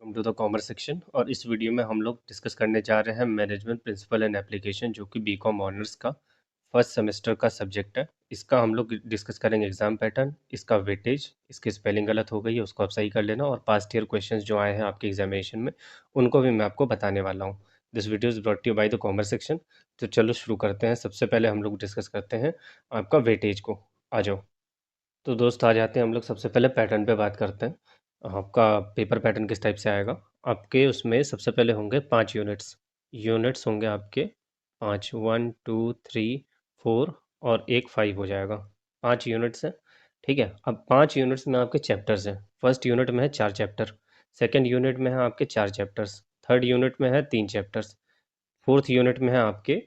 Welcome to the commerce section. और इस video में हम लोग डिस्कस करने जा रहे हैं मैनेजमेंट प्रिंसिपल एंड एप्लीकेशन, जो कि बीकॉम ऑनर्स का फर्स्ट सेमेस्टर का सब्जेक्ट है। इसका हम लोग डिस्कस करेंगे एग्जाम पैटर्न, इसका वेटेज, इसकी स्पेलिंग गलत हो गई है उसको आप सही कर लेना, और पास्ट ईयर क्वेश्चंस जो आए हैं आपके एग्जामिनेशन में उनको भी मैं आपको बताने वाला हूँ। This video is brought you by the commerce section. तो चलो शुरू करते हैं। सबसे पहले हम लोग डिस्कस करते हैं आपका वेटेज को। आ जाओ। तो दोस्त आ जाते हैं हम लोग सबसे पहले पैटर्न पे बात करते हैं। आपका पेपर पैटर्न किस टाइप से आएगा? आपके उसमें सबसे पहले होंगे 5 यूनिट्स। यूनिट्स होंगे आपके 5, 1 2 3 4 और एक 5 हो जाएगा। 5 यूनिट्स हैं, ठीक है। अब 5 यूनिट्स में आपके चैप्टर्स हैं। फर्स्ट यूनिट में है 4 चैप्टर, सेकेंड यूनिट में है आपके 4 चैप्टर्स, थर्ड यूनिट में है 3 चैप्टर्स, फोर्थ यूनिट में है आपके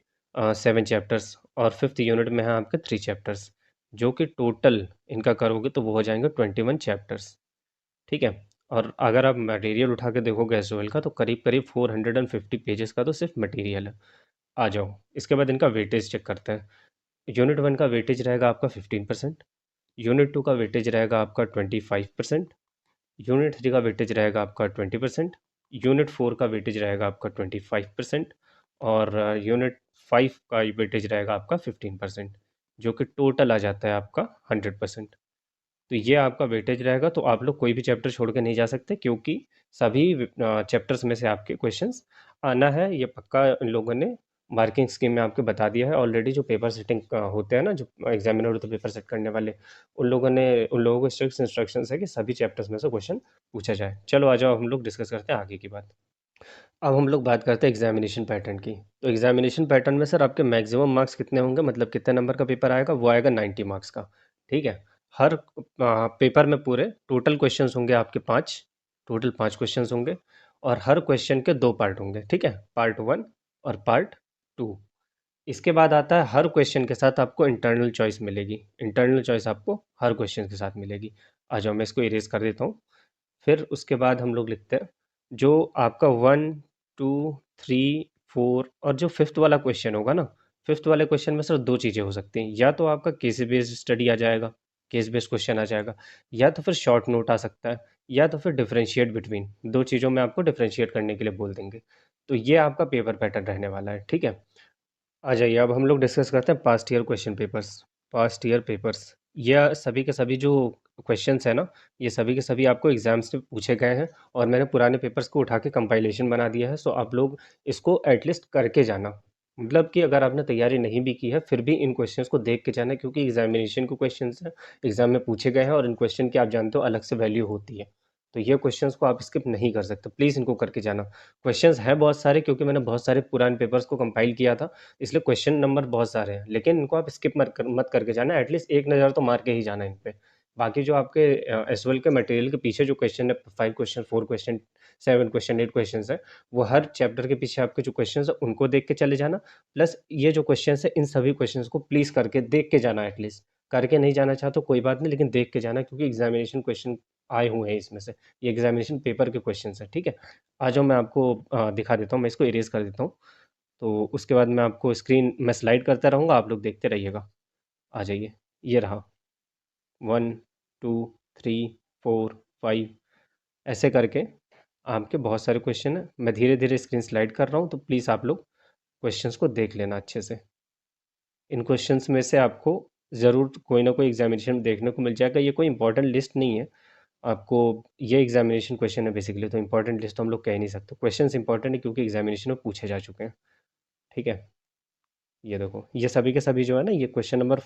7 चैप्टर्स, और फिफ्थ यूनिट में है आपके 3 चैप्टर्स। जो कि टोटल इनका करोगे तो वो हो जाएंगे 21 चैप्टर्स, ठीक है। और अगर आप मटेरियल उठा के देखोगे एसओएल का, तो करीब करीब 450 पेजेस का तो सिर्फ मटेरियल है। आ जाओ, इसके बाद इनका वेटेज चेक करते हैं। यूनिट 1 का वेटेज रहेगा आपका 15%, यूनिट 2 का वेटेज रहेगा आपका 25%, यूनिट 3 का वेटेज रहेगा आपका 20%, यूनिट 4 का वेटेज रहेगा आपका 25%, और यूनिट 5 का वेटेज रहेगा आपका 15%, जो कि टोटल आ जाता है आपका 100%। तो ये आपका वेटेज रहेगा। तो आप लोग कोई भी चैप्टर छोड़ के नहीं जा सकते, क्योंकि सभी चैप्टर्स में से आपके क्वेश्चंस आना है, ये पक्का इन लोगों ने मार्किंग स्कीम में आपके बता दिया है ऑलरेडी। जो पेपर सेटिंग होते हैं ना, जो एग्जामिनर होते हैं पेपर सेट करने वाले, उन लोगों को स्ट्रिक्ट इंस्ट्रक्शंस है कि सभी चैप्टर्स में से क्वेश्चन पूछा जाए। चलो आ जाओ, हम लोग डिस्कस करते हैं आगे की बात। अब हम लोग बात करते हैं एग्जामिनेशन पैटर्न की। तो एग्जामिनेशन पैटर्न में सर आपके मैक्सिमम मार्क्स कितने होंगे, मतलब कितने नंबर का पेपर आएगा? वो आएगा 90 मार्क्स का, ठीक है। हर पेपर में पूरे टोटल क्वेश्चंस होंगे आपके 5, टोटल 5 क्वेश्चंस होंगे, और हर क्वेश्चन के 2 पार्ट होंगे, ठीक है, पार्ट 1 और पार्ट 2। इसके बाद आता है हर क्वेश्चन के साथ आपको इंटरनल चॉइस मिलेगी। इंटरनल चॉइस आपको हर क्वेश्चन के साथ मिलेगी। आ जाओ, मैं इसको इरेज कर देता हूँ। फिर उसके बाद हम लोग लिखते हैं जो आपका 1 2 3 4 और जो फिफ्थ वाला क्वेश्चन होगा ना, फिफ्थ वाले क्वेश्चन में सर दो चीज़ें हो सकती हैं। या तो आपका केस बेस्ड स्टडी आ जाएगा, केस बेस्ड क्वेश्चन आ जाएगा, या तो फिर शॉर्ट नोट आ सकता है, या तो फिर डिफरेंशिएट बिटवीन दो चीज़ों में आपको डिफरेंशिएट करने के लिए बोल देंगे। तो ये आपका पेपर पैटर्न रहने वाला है, ठीक है। आ जाइए, अब हम लोग डिस्कस करते हैं past year question papers. Past year papers, यह सभी के सभी जो क्वेश्चंस है ना, ये सभी के सभी आपको एग्जाम्स से पूछे गए हैं, और मैंने पुराने पेपर्स को उठा के कंपाइलेशन बना दिया है। सो आप लोग इसको एटलीस्ट करके जाना। मतलब कि अगर आपने तैयारी नहीं भी की है, फिर भी इन क्वेश्चंस को देख के जाना, क्योंकि एग्जामिनेशन के क्वेश्चंस हैं, एग्जाम में पूछे गए हैं, और इन क्वेश्चन की आप जानते हो अलग से वैल्यू होती है। तो ये क्वेश्चंस को आप स्किप नहीं कर सकते, प्लीज़ इनको करके जाना। क्वेश्चंस हैं बहुत सारे, क्योंकि मैंने बहुत सारे पुराने पेपर्स को कंपाइल किया था, इसलिए क्वेश्चन नंबर बहुत सारे हैं, लेकिन इनको आप स्किप मत करके जाना। एटलीस्ट एक नज़र तो मार के ही जाना इन पे। बाकी जो आपके एसएल के मटेरियल के पीछे जो क्वेश्चन है, 5 क्वेश्चन, 4 क्वेश्चन, 7 क्वेश्चन, 8 क्वेश्चन है, वो हर चैप्टर के पीछे आपके जो क्वेश्चन है उनको देख के चले जाना। प्लस ये जो क्वेश्चन है, इन सभी क्वेश्चन को प्लीज़ करके देख के जाना। एटलीस्ट करके नहीं जाना चाहते तो कोई बात नहीं, लेकिन देख के जाना, क्योंकि एग्जामिनेशन क्वेश्चन आए हुए हैं इसमें से। ये एग्जामिनेशन पेपर के क्वेश्चन है, ठीक है। आ जाओ, मैं आपको दिखा देता हूँ, मैं इसको इरेज कर देता हूँ। तो उसके बाद मैं आपको स्क्रीन में स्लाइड करता रहूँगा, आप लोग देखते रहिएगा। आ जाइए, ये रहा 1 2 3 4 5, ऐसे करके आपके बहुत सारे क्वेश्चन हैं। मैं धीरे धीरे स्क्रीन स्लाइड कर रहा हूँ, तो प्लीज़ आप लोग क्वेश्चंस को देख लेना अच्छे से। इन क्वेश्चंस में से आपको ज़रूर कोई ना कोई एग्जामिनेशन में देखने को मिल जाएगा। ये कोई इंपॉर्टेंट लिस्ट नहीं है आपको, ये एग्जामिनेशन क्वेश्चन है बेसिकली, तो इंपॉर्टेंट लिस्ट तो हम लोग कह नहीं सकते। क्वेश्चंस इंपॉर्टेंट है क्योंकि एग्जामिनेशन में पूछे जा चुके हैं, ठीक है। ये देखो, ये सभी के सभी जो है ना, ये क्वेश्चन नंबर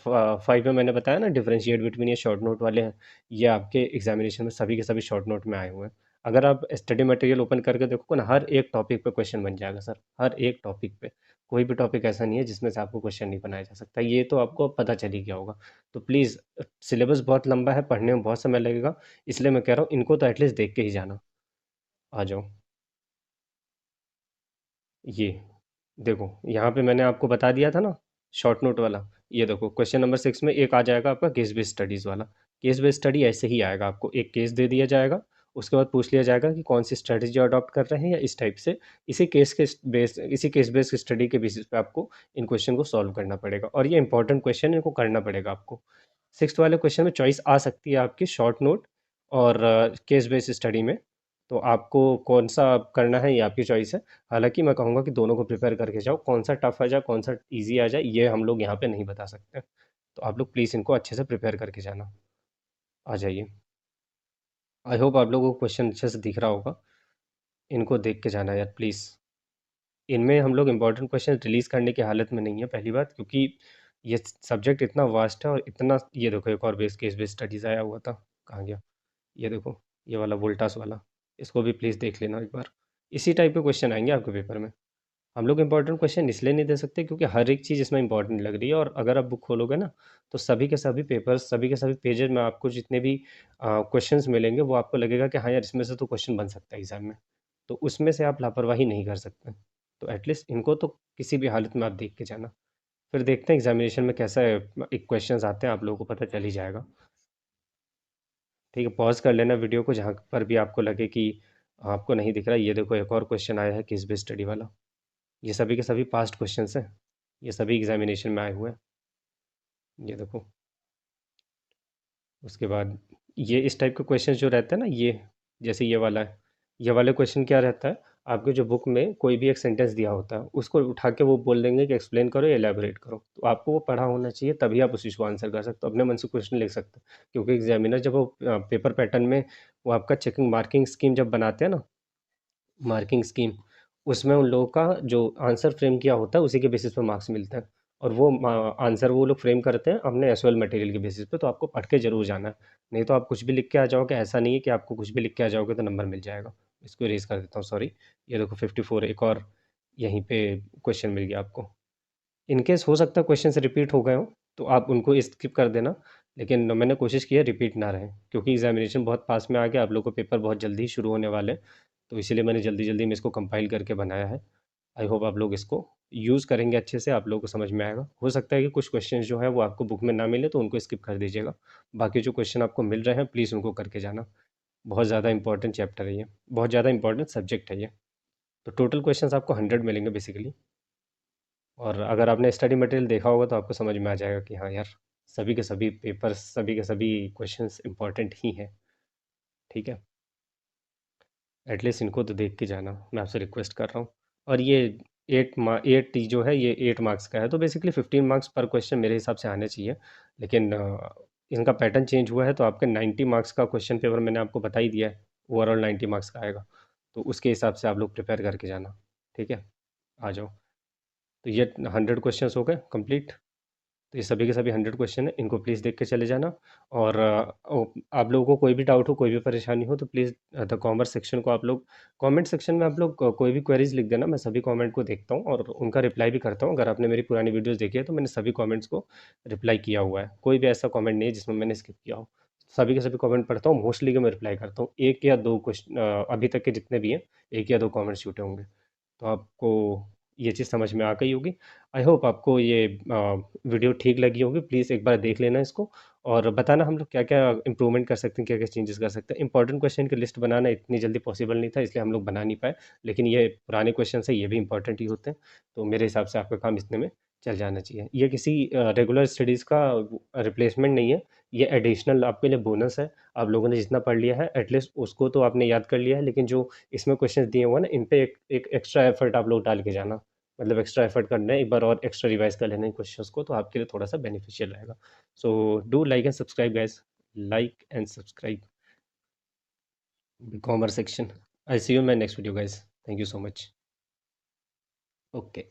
5 में मैंने बताया ना डिफरेंशिएट बिटवीन, ये शॉर्ट नोट वाले हैं। ये आपके एग्जामिनेशन में सभी के सभी शॉर्ट नोट में आए हुए हैं। अगर आप स्टडी मटेरियल ओपन करके देखोगे ना, हर एक टॉपिक पे क्वेश्चन बन जाएगा सर, हर एक टॉपिक पे। कोई भी टॉपिक ऐसा नहीं है जिसमें से आपको क्वेश्चन नहीं बनाया जा सकता, ये तो आपको पता चल ही गया होगा। तो प्लीज़, सिलेबस बहुत लंबा है, पढ़ने में बहुत समय लगेगा, इसलिए मैं कह रहा हूँ इनको तो एटलीस्ट देख के ही जाना। आ जाओ, ये देखो, यहाँ पे मैंने आपको बता दिया था ना शॉर्ट नोट वाला। ये देखो, क्वेश्चन नंबर 6 में एक आ जाएगा आपका केस बेस्ड स्टडीज़ वाला। केस बेस्ड स्टडी ऐसे ही आएगा, आपको एक केस दे दिया जाएगा, उसके बाद पूछ लिया जाएगा कि कौन सी स्ट्रेटजी अडॉप्ट कर रहे हैं, या इस टाइप से इसी केस बेस्ड स्टडी के बेसिस पे आपको इन क्वेश्चन को सॉल्व करना पड़ेगा, और ये इंपॉर्टेंट क्वेश्चन, इनको करना पड़ेगा आपको। 6th वाले क्वेश्चन में चॉइस आ सकती है आपकी शॉर्ट नोट और केस बेस्ड स्टडी में। तो आपको कौन सा करना है ये आपकी चॉइस है। हालांकि मैं कहूँगा कि दोनों को प्रिपेयर करके जाओ, कौन सा टफ आ जाए कौन सा इजी आ जाए ये हम लोग यहाँ पे नहीं बता सकते। तो आप लोग प्लीज़ इनको अच्छे से प्रिपेयर करके जाना। आ जाइए। आई होप आप लोगों को क्वेश्चन अच्छे से दिख रहा होगा। इनको देख के जाना यार प्लीज़। इनमें हम लोग इंपॉर्टेंट क्वेश्चन रिलीज़ करने की हालत में नहीं है पहली बात, क्योंकि ये सब्जेक्ट इतना वास्ट है और इतना, ये देखो एक और केस बेस्ड स्टडीज़ आया हुआ था, कहाँ गया, ये देखो, ये वाला वोल्टास वाला, इसको भी प्लीज़ देख लेना एक बार। इसी टाइप के क्वेश्चन आएंगे आपके पेपर में। हम लोग इंपॉर्टेंट क्वेश्चन इसलिए नहीं दे सकते क्योंकि हर एक चीज़ इसमें इंपॉर्टेंट लग रही है, और अगर आप बुक खोलोगे ना तो सभी के सभी पेपर्स, सभी के सभी पेजेस में आपको जितने भी क्वेश्चंस मिलेंगे वो आपको लगेगा कि हाँ यार इसमें से तो क्वेश्चन बन सकता है एग्जाम में। तो उसमें से आप लापरवाही नहीं कर सकते। तो एटलीस्ट इनको तो किसी भी हालत में आप देख के जाना। फिर देखते हैं एग्जामिनेशन में कैसा एक क्वेश्चंस आते हैं, आप लोगों को पता चल ही जाएगा। ठीक है, पॉज कर लेना वीडियो को जहाँ पर भी आपको लगे कि आपको नहीं दिख रहा। ये देखो एक और क्वेश्चन आया है किस बेस स्टडी वाला। ये सभी के सभी पास्ट क्वेश्चंस हैं, ये सभी एग्जामिनेशन में आए हुए हैं। ये देखो, उसके बाद ये इस टाइप के क्वेश्चंस जो रहते हैं ना, ये जैसे ये वाला है, ये वाले क्वेश्चन क्या रहता है, आपके जो बुक में कोई भी एक सेंटेंस दिया होता है उसको उठा के वो बोल देंगे कि एक्सप्लेन करो या एलैबोरेट करो। तो आपको वो पढ़ा होना चाहिए तभी आप उस चीज़ को आंसर कर सकते हो, अपने मन से क्वेश्चन लिख सकते हो। क्योंकि एग्जामिनर जब वो पेपर पैटर्न में वो आपका चेकिंग मार्किंग स्कीम जब बनाते हैं ना, मार्किंग स्कीम, उसमें उन लोगों का जो आंसर फ्रेम किया होता है उसी के बेसिस पे मार्क्स मिलते हैं। और वो आंसर वो लोग फ्रेम करते हैं अपने एसओएल मटेरियल के बेसिस पे। तो आपको पढ़ के जरूर जाना है, नहीं तो आप कुछ भी लिख के आ जाओगे। ऐसा नहीं है कि आपको कुछ भी लिख के आ जाओगे तो नंबर मिल जाएगा। इसको इरेज कर देता हूँ, सॉरी। ये देखो 54 एक और यहीं पे क्वेश्चन मिल गया आपको। इनकेस हो सकता है क्वेश्चन से रिपीट हो गए हो तो आप उनको स्किप कर देना, लेकिन मैंने कोशिश की है रिपीट ना रहे, क्योंकि एग्जामिनेशन बहुत पास में आ गया, आप लोग को पेपर बहुत जल्दी ही शुरू होने वाले हैं। तो इसीलिए मैंने जल्दी जल्दी में इसको कंपाइल करके बनाया है। आई होप आप लोग इसको यूज़ करेंगे अच्छे से, आप लोगों को समझ में आएगा। हो सकता है कि कुछ क्वेश्चन जो है वो आपको बुक में ना मिले तो उनको स्किप कर दीजिएगा। बाकी जो क्वेश्चन आपको मिल रहे हैं प्लीज़ उनको करके जाना। बहुत ज़्यादा इंपॉर्टेंट चैप्टर है ये, बहुत ज़्यादा इंपॉर्टेंट सब्जेक्ट है ये। तो टोटल क्वेश्चन आपको 100 मिलेंगे बेसिकली। और अगर आपने स्टडी मटेरियल देखा होगा तो आपको समझ में आ जाएगा कि हाँ यार, सभी के सभी पेपर्स, सभी के सभी क्वेश्चंस इंपॉर्टेंट ही हैं। ठीक है, एटलीस्ट इनको तो देख के जाना, मैं आपसे रिक्वेस्ट कर रहा हूँ। और ये 8 जो है ये 8 मार्क्स का है, तो बेसिकली 15 मार्क्स पर क्वेश्चन मेरे हिसाब से आने चाहिए। लेकिन इनका पैटर्न चेंज हुआ है, तो आपके 90 मार्क्स का क्वेश्चन पेपर मैंने आपको बता ही दिया है, ओवरऑल 90 मार्क्स का आएगा। तो उसके हिसाब से आप लोग प्रिपेयर करके जाना। ठीक है, आ जाओ। तो ये 100 क्वेश्चंस हो गए कंप्लीट। तो ये सभी के सभी 100 क्वेश्चन है, इनको प्लीज़ देख के चले जाना। और आप लोगों को कोई भी डाउट हो, कोई भी परेशानी हो तो प्लीज़ द कॉमर्स सेक्शन को आप लोग, कमेंट सेक्शन में आप लोग कोई भी क्वेरीज लिख देना। मैं सभी कमेंट को देखता हूँ और उनका रिप्लाई भी करता हूँ। अगर आपने मेरी पुरानी वीडियोस देखी है तो मैंने सभी कमेंट्स को रिप्लाई किया हुआ है, कोई भी ऐसा कमेंट नहीं है जिसमें मैंने स्किप किया हो। सभी के सभी कमेंट पढ़ता हूँ, मोस्टली का मैं रिप्लाई करता हूँ। एक या दो क्वेश्चन अभी तक के जितने भी हैं, एक या दो कमेंट्स छूटे होंगे। तो आपको ये चीज़ समझ में आ गई होगी। आई होप आपको ये वीडियो ठीक लगी होगी। प्लीज़ एक बार देख लेना इसको और बताना हम लोग क्या क्या इंप्रूवमेंट कर सकते हैं, क्या क्या चेंजेस कर सकते हैं। इंपॉर्टेंट क्वेश्चन की लिस्ट बनाना इतनी जल्दी पॉसिबल नहीं था, इसलिए हम लोग बना नहीं पाए। लेकिन ये पुराने क्वेश्चन है, ये भी इंपॉर्टेंट ही होते हैं। तो मेरे हिसाब से आपका काम इतने में चल जाना चाहिए। ये किसी रेगुलर स्टडीज़ का रिप्लेसमेंट नहीं है, ये एडिशनल आपके लिए बोनस है। आप लोगों ने जितना पढ़ लिया है एटलीस्ट उसको तो आपने याद कर लिया है, लेकिन जो इसमें क्वेश्चंस दिए हुए हैं ना, इन पे एक एक्स्ट्रा एफर्ट आप लोग डाल के जाना। मतलब एक्स्ट्रा एफर्ट करना है, एक बार और एक्स्ट्रा रिवाइज कर लेना इन क्वेश्चंस को, तो आपके लिए थोड़ा सा बेनिफिशियल रहेगा। So do like and subscribe guys, like and subscribe commerce section. I see you in my next video guys, thank you so much. Okay.